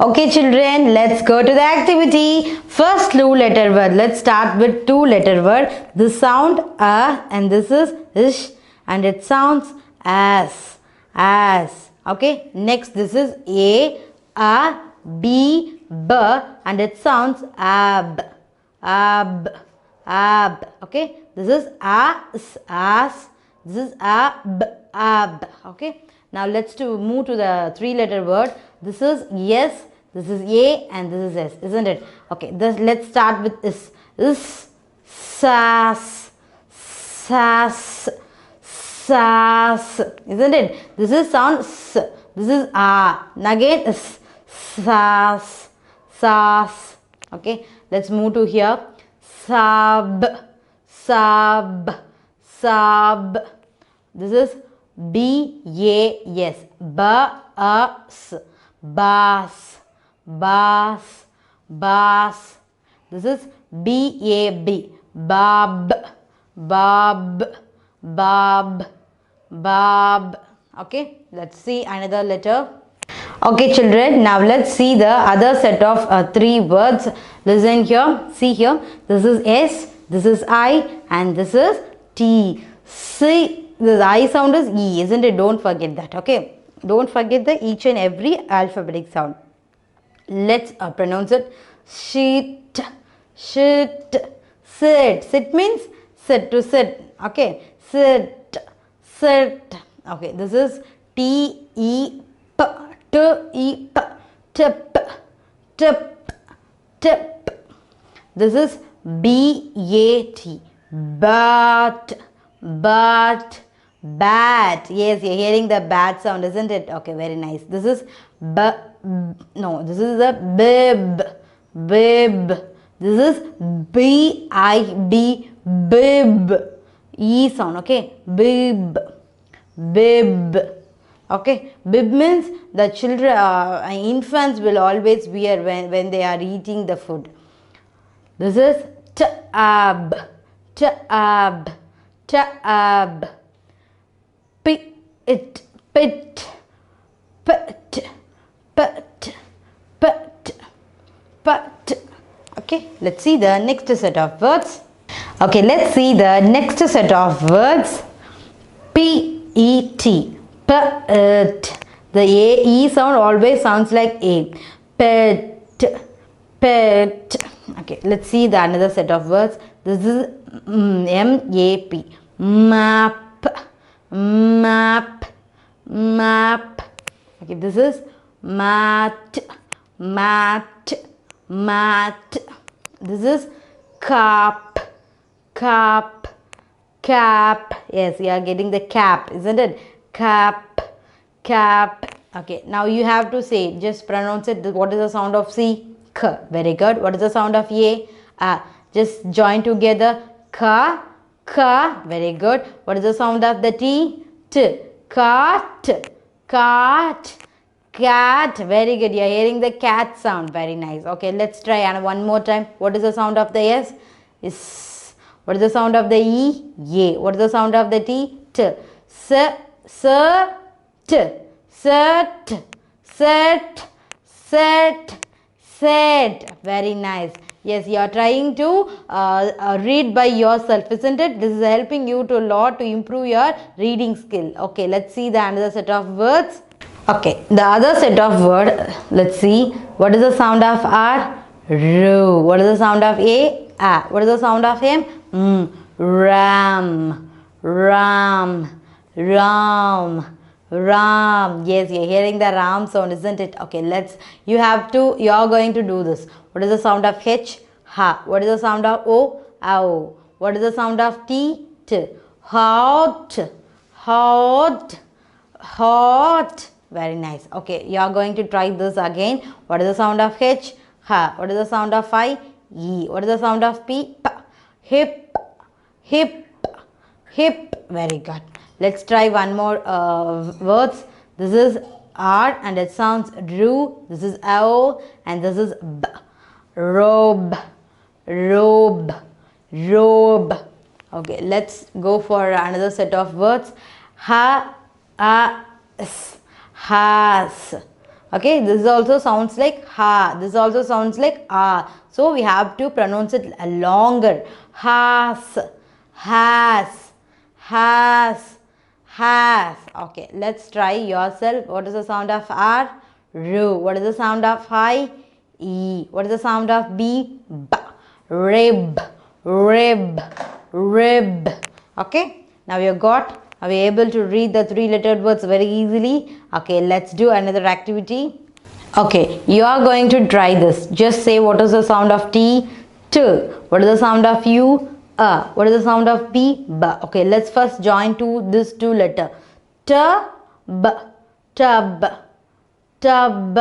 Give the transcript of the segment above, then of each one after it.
Okay children, let's go to the activity. First two letter word. Let's start with two letter word. This sound and this is ish and it sounds as. Okay. Next this is a, b, b and it sounds ab. Okay. This is as. This is ab. Okay. Now let's move to the three letter word. This is yes, this is a and this is s, isn't it? Okay, let's start with is. Sas, isn't it? This is sound s. This is a. Again is sas. Okay, let's move to here. Sab. This is B-A-S, B-A-S, bass. This is B-A-B, bab. Okay, let's see another letter. Okay children, now let's see the other set of three words. Listen here, see here. This is S, this is I and this is T. See, this I sound is E, isn't it? Don't forget that, okay? Don't forget the each and every alphabetic sound. Let's pronounce it. Sit. Sit means sit to sit, okay? Sit. Okay, this is T-E-P, T-E-P, tip. This is B-A-T, bat. Yes, you're hearing the bat sound, isn't it? Okay, very nice. This is this is the bib. This is B-I-B, bib. E sound, okay? Bib. Okay, bib means the children, infants will always wear when they are eating the food. This is tab. Pit. Okay, let's see the next set of words. Okay, let's see the next set of words. P-E-T, pet. The A-E sound always sounds like A. Pet. Okay, let's see the another set of words. This is M-A-P, map. Okay, this is mat. This is cap. Yes, you are getting the cap, isn't it? Cap. Okay, now you have to say, just pronounce it. What is the sound of C? K. Very good. What is the sound of A? Just join together. Ka. Very good. What is the sound of the T? T. Cat. Very good. You are hearing the cat sound. Very nice. Okay, let's try and one more time. What is the sound of the S? Is. What is the sound of the E? Ye. What is the sound of the T? T. Set. Very nice. Yes, you are trying to read by yourself, isn't it? This is helping you to a lot to improve your reading skill. Okay, let's see the another set of words. Okay, the other set of word. Let's see. What is the sound of R? Ru. What is the sound of A? What is the sound of M? Ram. Yes, you're hearing the ram sound, isn't it? Okay, you are going to do this. What is the sound of H? Ha. What is the sound of O? Ow. What is the sound of T? T. Hot. Very nice. Okay, you are going to try this again. What is the sound of H? Ha. What is the sound of I? E. What is the sound of P? P. Hip. Very good. Let's try one more words. This is R and it sounds ru. This is O and this is B. Robe. Okay, let's go for another set of words. Has. Okay, this also sounds like ha. This also sounds like ah. So we have to pronounce it longer. Has, has, has. Okay, let's try yourself. What is the sound of R? Ru. What is the sound of I? E. What is the sound of B? B. Rib, rib, rib. Okay, now you got. Are we able to read the three-lettered words very easily? Okay, let's do another activity. Okay, you are going to try this. Just say what is the sound of T? T. What is the sound of U? What is the sound of B? B. Okay, let's first join this two letter. T, B, tub, tub,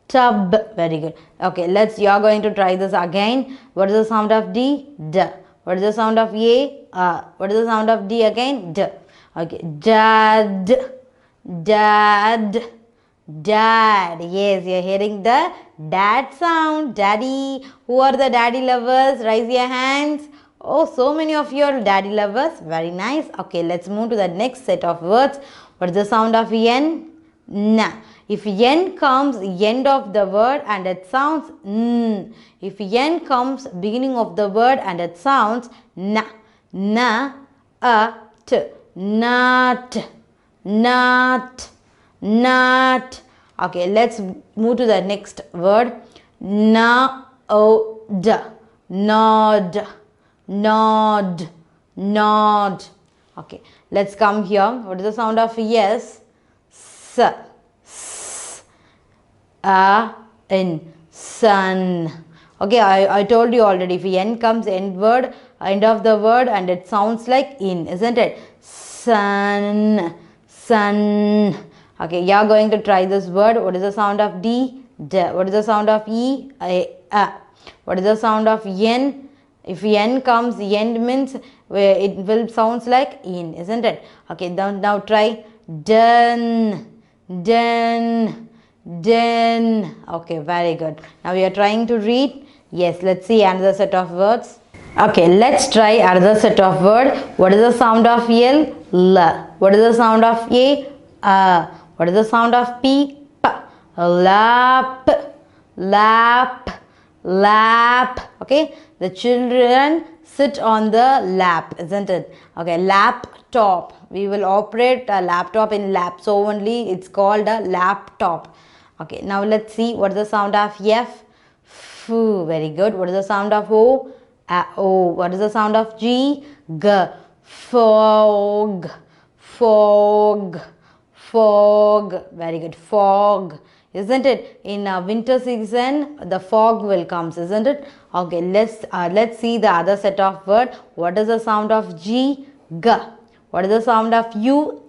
tub. Very good. Okay, you are going to try this again. What is the sound of D? D. What is the sound of A? What is the sound of D again? D. Okay, dad, dad, dad. Yes, you're hearing the dad sound. Daddy. Who are the daddy lovers? Raise your hands. Oh, so many of you are daddy lovers. Very nice. Okay, let's move to the next set of words. What is the sound of N? N. If N comes end of the word and it sounds N. If N comes beginning of the word and it sounds N. N, T. Not, not, not. Okay, let's move to the next word. Nod, nod, nod, nod. Okay, let's come here. What is the sound of yes? S, s, n, sun. Okay, I told you already. If n comes end of the word and it sounds like in, isn't it? Sun, sun. Okay, you are going to try this word. What is the sound of D? D. What is the sound of E? A. What is the sound of N? If N comes, end means it will sounds like in, isn't it? Okay, now try done, done, done. Okay, very good. Now we are trying to read. Yes, let's see another set of words. Okay, let's try another set of word. What is the sound of L? L. What is the sound of A? What is the sound of P? P. Lap, lap, lap. Okay, the children sit on the lap, isn't it? Okay, laptop. We will operate a laptop in lap, so only it's called a laptop. Okay, now let's see what is the sound of F. F. Very good. What is the sound of O? O. What is the sound of G? G. Fog, fog, fog. Very good. Fog, isn't it? In winter season, the fog will come, isn't it? Okay, let's see the other set of word. What is the sound of G? G. What is the sound of U?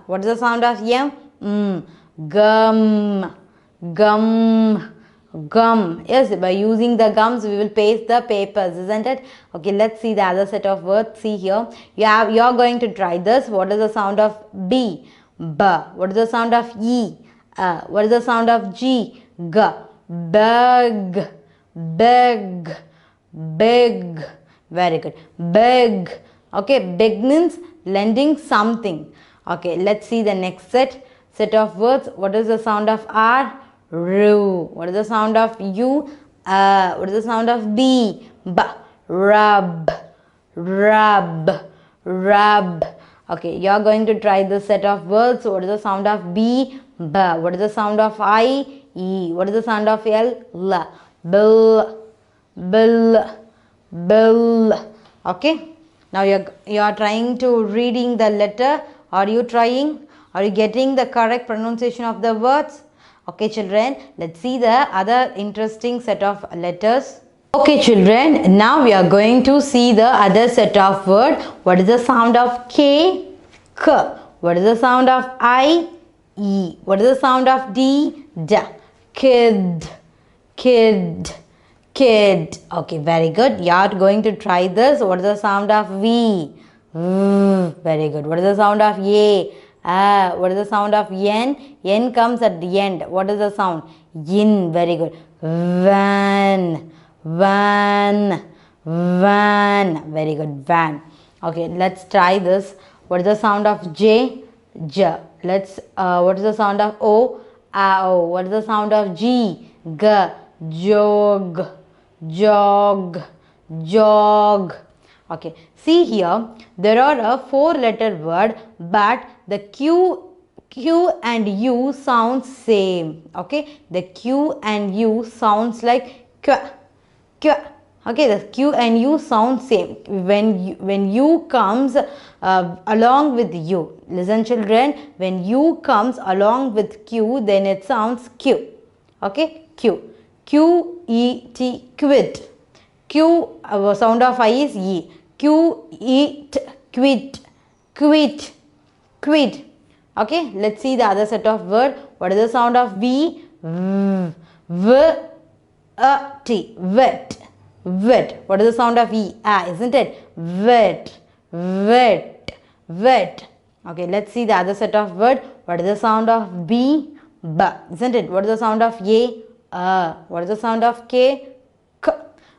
What is the sound of M? Gum, gum, gum. Yes, by using the gums we will paste the papers, isn't it? Okay, let's see the other set of words. See here, you're going to try this. What is the sound of B? B. What is the sound of E? What is the sound of G? G. Big, big, big. Very good. Big. Okay, big means lending something. Okay, let's see the next set of words. What is the sound of R? Ru. What is the sound of U? What is the sound of B? B. Rub, rub, rub. Okay, you are going to try this set of words. What is the sound of B? B. What is the sound of I? E. What is the sound of L? L. Bill, bill, bill. Okay, now you are trying to reading the letter. Are you trying? Are you getting the correct pronunciation of the words? Okay, children, let's see the other interesting set of letters. Okay, children, now we are going to see the other set of word. What is the sound of K? K. What is the sound of I? E. What is the sound of D? D. Kid, kid, kid. Okay, very good. You are going to try this. What is the sound of V? V. Very good. What is the sound of A? What is the sound of N? N comes at the end. What is the sound? Yin. Very good. Van, van, van. Very good. Van. Okay, let's try this. What is the sound of J? J. What is the sound of O? ow. What is the sound of G? G. Jog. Jog. Jog. Okay, see here, there are a 4-letter word, but the Q and U sound same. Okay, the Q and U sounds like Q. Q. Okay, the Q and U sound same when U comes along with U. Listen children, when U comes along with Q, then it sounds Q. Okay, Q. Q-E-T, quit. Q, sound of I is E. Q-E-T, quit. Quit. Quit. Okay, let's see the other set of word. What is the sound of V? V-A-T, wet. Wet. What is the sound of E? Isn't it? Wet. Wet. Wet. Okay, let's see the other set of word. What is the sound of B? B. Isn't it? What is the sound of A? What is the sound of K? K.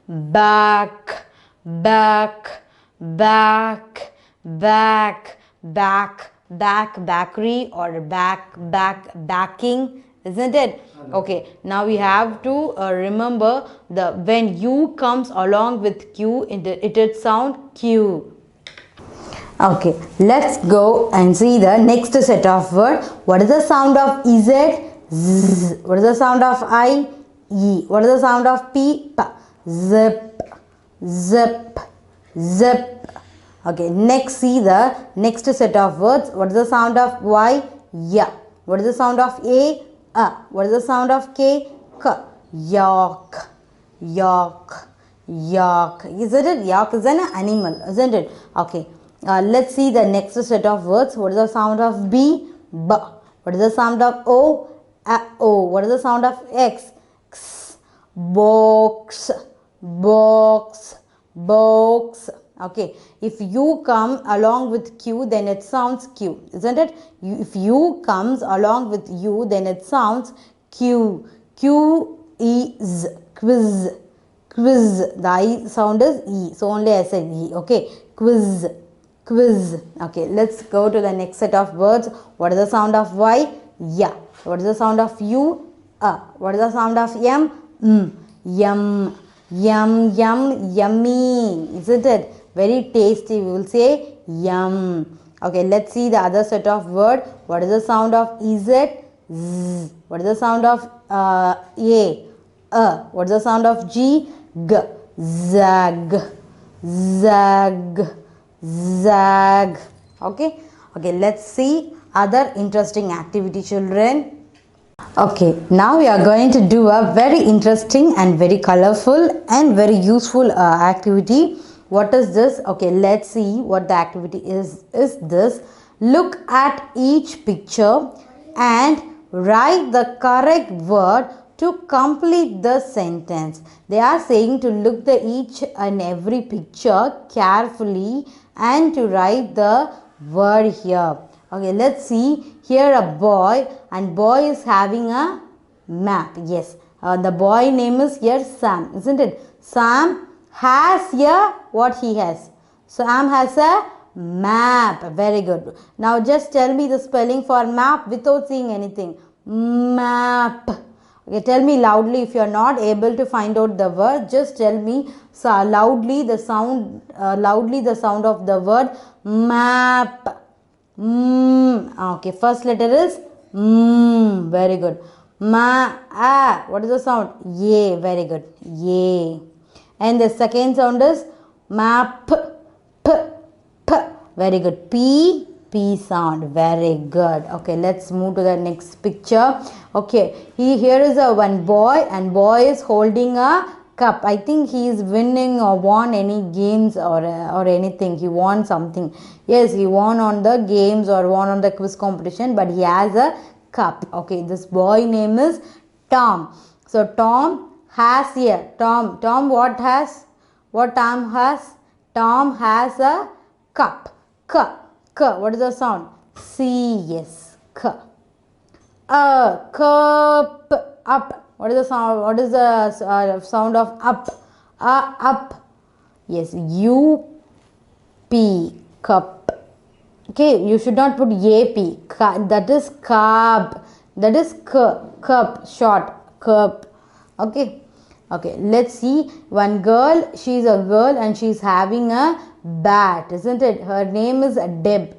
Back. Back. Back. Back. Back. Back. Bakery or backing. Isn't it? Okay, now we have to remember the when U comes along with Q, it sound Q. Okay, let's go and see the next set of word. What is the sound of Z? Z. What is the sound of I? E. What is the sound of P? P. Zip. Zip. Zip. Okay, next see the next set of words. What is the sound of Y? Ya. What is the sound of A? What is the sound of K? K. Yak. Yak. Yak. Isn't it? Yak is an animal, isn't it? Okay. Let's see the next set of words. What is the sound of B? B. What is the sound of O? O. What is the sound of X? X. Box. Box. Box. Okay, if U come along with Q, then it sounds Q, isn't it? If U comes along with U, then it sounds Q. Q is quiz. Quiz. The I sound is E, so only I said E. Okay, quiz. Quiz. Okay, let's go to the next set of words. What is the sound of Y? Ya. What is the sound of U? What is the sound of M? Yum. Yum, yum, yummy. Isn't it? Very tasty. We will say yum. Okay, let's see the other set of word. What is the sound of Z? Z. What is the sound of A? What is the sound of G? G. Zag. Zag. Zag. Okay. Okay, let's see other interesting activity, children. Okay, now we are going to do a very interesting and very colorful and very useful activity. What is this? Okay, let's see what the activity is. Is this? Look at each picture and write the correct word to complete the sentence. They are saying to look at each and every picture carefully and to write the word here. Okay, let's see. Here a boy, and boy is having a map. Yes, the boy name is here Sam, isn't it? Sam has here what he has. Sam has a map. Very good. Now just tell me the spelling for map without seeing anything. Map. Okay, tell me loudly. If you are not able to find out the word, just tell me loudly the sound of the word map. Okay, first letter is very good. What is the sound? Ye. Very good. Ye. And the second sound is map. P. Very good. P sound. Very good. Okay, let's move to the next picture. Okay, here is a one boy, and boy is holding a cup. I think he is winning or won any games or anything. He won something. Yes, he won on the games or won on the quiz competition, but he has a cup. Okay, this boy name is Tom. So Tom has here. Tom what has? What Tom has? Tom has a cup. K. What is the sound? C. Yes. K. Cup. Up. What is the sound? What is the sound of up? Up. Yes. U-P. Cup. Okay. You should not put A-P. That is carb. That is cup, short, cup. Okay. Okay, let's see. One girl, she's a girl and she's having a bat, isn't it? Her name is Deb.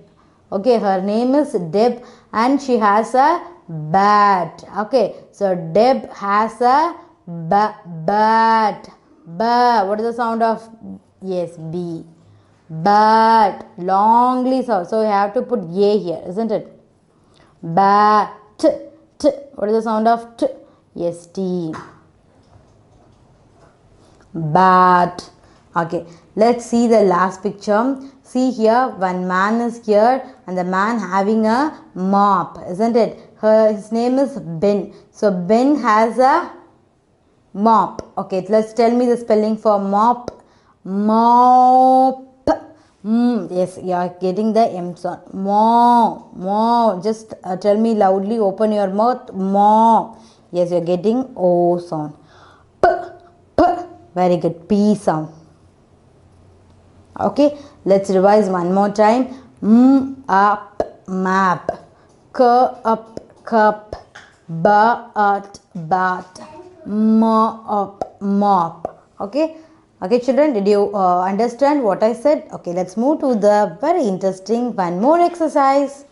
Okay, her name is Deb and she has a bat. Okay, so Deb has a bat. What is the sound of? Yes, B. Bat. Longly sound. So we have to put A here, isn't it? Bat. What is the sound of T? Yes, T. Bat. Okay, let's see the last picture. See here, one man is here and the man having a mop, isn't it? His name is Ben. So Ben has a mop. Okay, let's tell me the spelling for mop. Mop. Yes, you are getting the M sound. Mo. Just tell me loudly. Open your mouth. Mo. Yes, you are getting O sound. P. Very good. P sound. Okay, let's revise one more time. Up, map. Up, cup. Bat, mop. Okay. Okay, children, did you understand what I said? Okay, let's move to the very interesting one more exercise.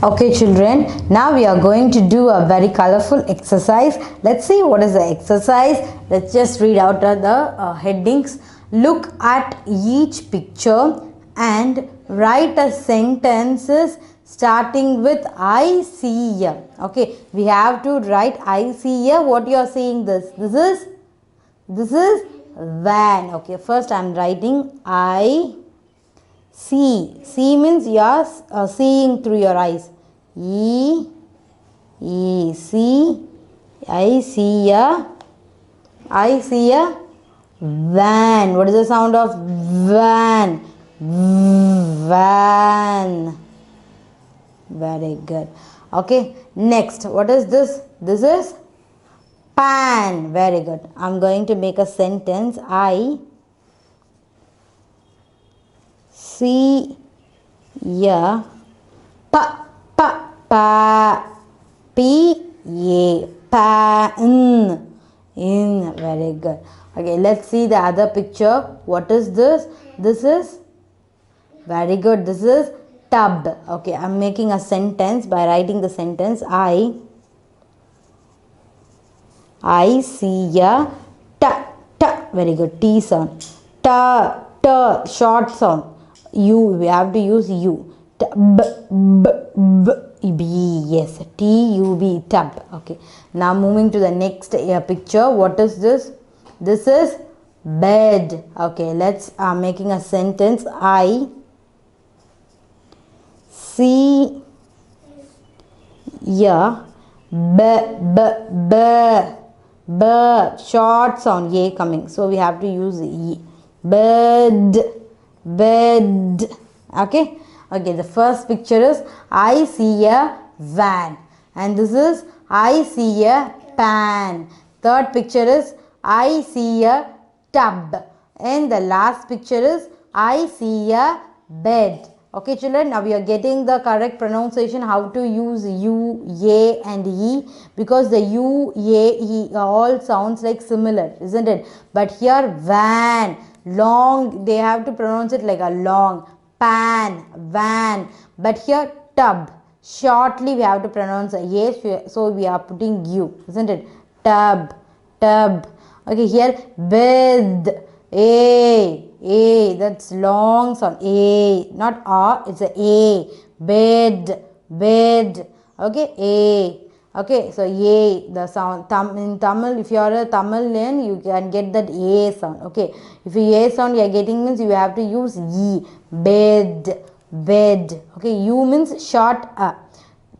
Okay, children, now we are going to do a very colorful exercise. Let's see what is the exercise. Let's just read out the headings. Look at each picture and write a sentences starting with I see ya. Okay, we have to write I see ya. What you are saying this? This is van. Okay, first I am writing I see. See means you are seeing through your eyes. See. I see a van. What is the sound of van? Van. Very good. Okay, next, what is this? This is pan. Very good. I'm going to make a sentence. I see a pan. Very good. Okay, let's see the other picture. What is this? This is very good. This is tub. Okay, I'm making a sentence by writing the sentence. I see a very good. T sound. Short sound. We have to use U. Yes, T-U-B, tub. Okay, now moving to the next picture. What is this? This is bed. Okay, let's making a sentence. I see a short sound, A coming. So we have to use E. Bed. Okay. Okay, the first picture is I see a van. And this is I see a pan. Third picture is I see a tub. And the last picture is I see a bed. Okay, children, now we are getting the correct pronunciation how to use U, A and E, because the U, A, E all sounds like similar, isn't it? But here van, long, they have to pronounce it like a long. Pan, van. But here tub, shortly we have to pronounce a A, so we are putting U, isn't it? Tub. Okay, here bed. A, that's long sound. A, not A, it's a A. Bed. Okay, A. Okay, so A, the sound. In Tamil, if you are a Tamilian, you can get that A sound. Okay, if you A sound you are getting means you have to use E. Bed. Okay, U means short A.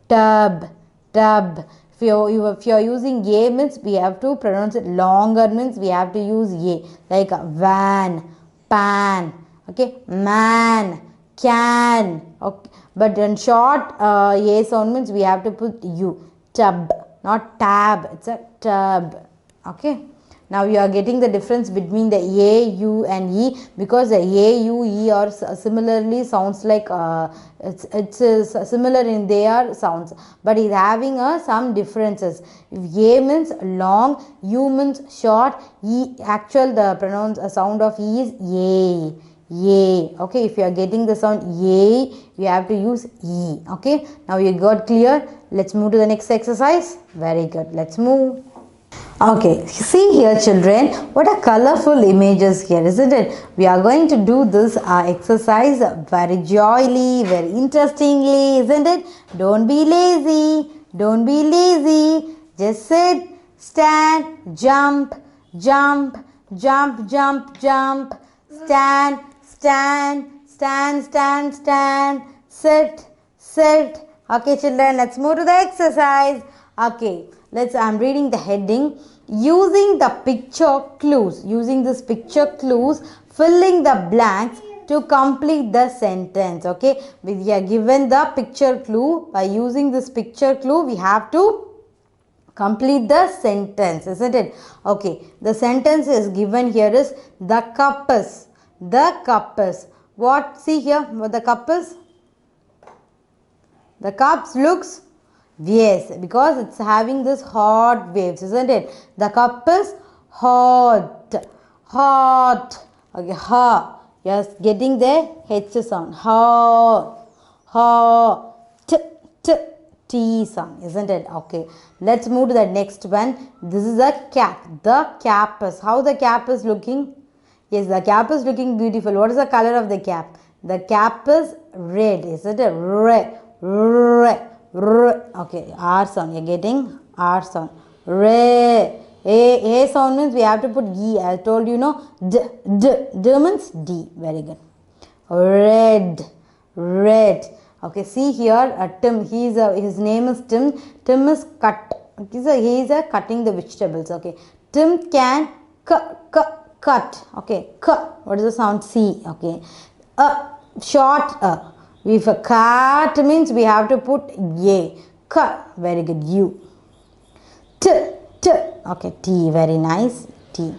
Tub. If you are using A means we have to pronounce it longer means we have to use A. Like van, pan, okay, man, can. Okay, but in short A sound means we have to put U. Tub, not tab, it's a tub. Okay, Now you are getting the difference between the A, U and E, because the A, U, E are similarly sounds like it's similar in their sounds, but it having some differences. If A means long, U means short, E actual the pronounce sound of E is A. Yay. Okay, if you are getting the sound yay, you have to use E. Okay, now you got clear. Let's move to the next exercise. Very good. Let's move. Okay, see here children, what a colorful images here, isn't it? We are going to do this exercise very joyfully, very interestingly, isn't it? Don't be lazy. Don't be lazy. Just sit, stand, jump, jump, jump, jump, jump, stand, stand, stand, stand, stand, sit, sit. Okay children, let's move to the exercise. Okay, I'm reading the heading. Using the picture clues, using this picture clues, filling the blanks to complete the sentence. Okay, we are given the picture clue. By using this picture clue, we have to complete the sentence, isn't it? Okay, the sentence is given here is the cup is. The cup is. What? See here what the cup is. The cup looks, yes, because it's having this hot waves, isn't it? The cup is hot. Hot. Okay, ha. Yes, getting the H sound. Ha. Ha. T. T. T sound, isn't it? Okay, let's move to the next one. This is a cap. The cap is. How the cap is looking? Yes, the cap is looking beautiful. What is the color of the cap? The cap is red, isn't it? Red. Red. Okay, R sound. You're getting R sound. Re. A sound means we have to put E. I told you, no. D. D. D means D. Very good. Red. Red. Okay, see here, Tim. His name is Tim. Tim is cut. He is cutting the vegetables. Okay, Tim can cut. Okay, what is the sound? C. Okay, short. If a cut means we have to put A. Cut. Very good. U. T. Okay, T. Very nice. T.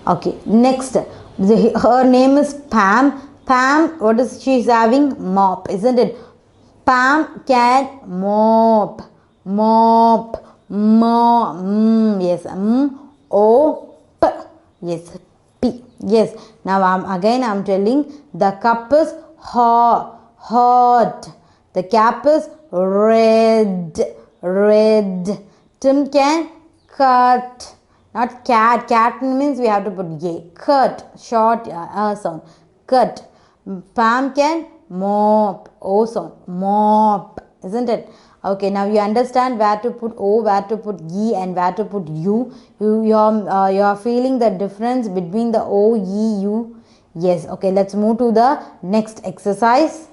Okay, next. Her name is Pam. Pam, what is she is having? Mop, isn't it? Pam can mop. Mop. Yes. O. P. Yes. P. Yes. Now I'm telling the cup is hot. Hot. The cap is red. Red. Tim can cut. Not cat. Cat means we have to put A. Cut. Short sound. Cut. Pam can mop. O sound. Mop. Isn't it? Okay, now you understand where to put O, where to put E and where to put U. You are feeling the difference between the O, E, U. Yes. Okay, let's move to the next exercise.